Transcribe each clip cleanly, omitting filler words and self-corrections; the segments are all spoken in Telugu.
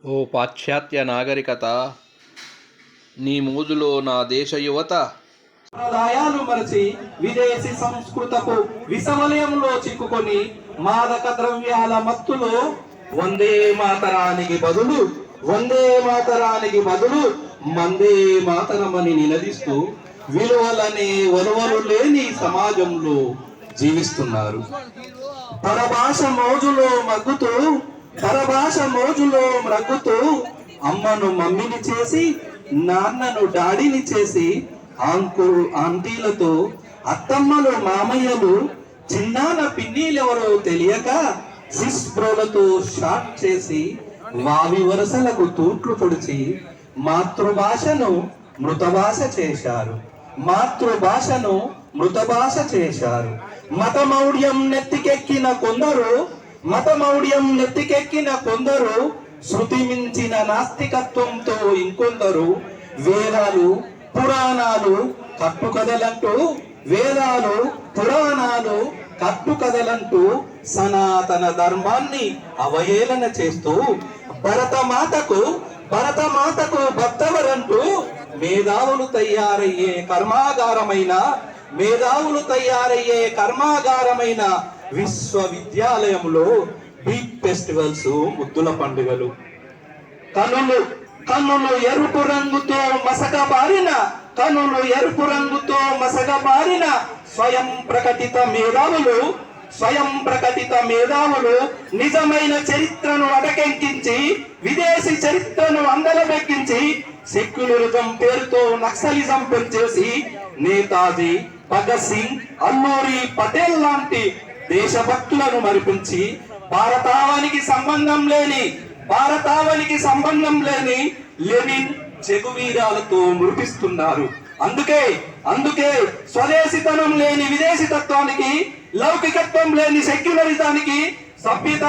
ఓ పాశ్చాత్య నాగరికత, నీ మోజులో నా దేశ యువత సంప్రదాయాలు మరచి విదేశీ సంస్కృతపు విషవలయంలో చిక్కుకొని మాదక ద్రవ్యాల మత్తులో వందే మాతరానికి బదులు మందే మాతరమని నినదిస్తూ విలువలనే వలువలు లేని సమాజంలో జీవిస్తున్నారు. పరభాష మోజులో మ్రగ్గుతూ అమ్మను మమ్మిని చేసి, నాన్నను డాడీని చేసి, ఆంటీలతో అత్తమ్మలు మామయ్యలు, చిన్నాన పిన్నీలెవరో తెలియక సిస్ బ్రోలతో షాట్ చేసి, వావి వరసలకు తూట్లు పొడిచి మాతృభాషను మృతభాష చేశారు. మతమౌఢ్యం నెత్తికెక్కిన కొందరు శృతి మించిన నాస్తికత్వంతో ఇంకొందరు వేదాలు పురాణాలు కట్టుకథలంటూ సనాతన ధర్మాన్ని అవహేళన చేస్తూ భరతమాతకు భక్తవరంటూ మేధావులు తయారయ్యే కర్మాగారమైన విశ్వవిద్యాలయంలో బిగ్ ఫెస్టివల్స్, ముద్దుల పండుగలు, కన్నులు ఎరుపు రంగుతో మసగబారిన స్వయం ప్రకటిత మేధావులు నిజమైన చరిత్రను అటకెక్కించి, విదేశీ చరిత్రను అందలబెక్కించి, సెక్యులరిజం పేరుతో నక్సలిజం పెంచేసి నేతాజీ, భగత్ సింగ్, అల్లూరి పటేల్ లాంటి దేశభక్తులను మరిపించి భారతావనికి సంబంధం లేని లెనిన్, చెగువీరాలతో మురిపిస్తున్నారు. అందుకే స్వదేశితనం లేని విదేశీ తత్వానికి, లౌకికత్వం లేని సెక్యులరిజానికి, సభ్యత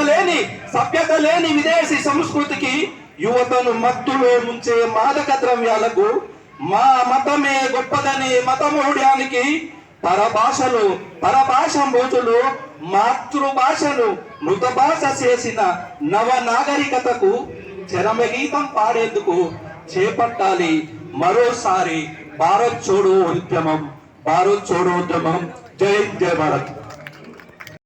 లేని విదేశీ సంస్కృతికి, యువతను మత్తులో ముంచే మాదక ద్రవ్యాలకు, మా మతమే గొప్పదనే మతమౌఢ్యానికి, పరభాష మోజులు మాతృభాషను మృతభాష చేసిన నవ నాగరికతకు చరమగీతం పాడేందుకు చేపట్టాలి మరోసారి భారత్ చోడో ఉద్యమం. జై భారత్.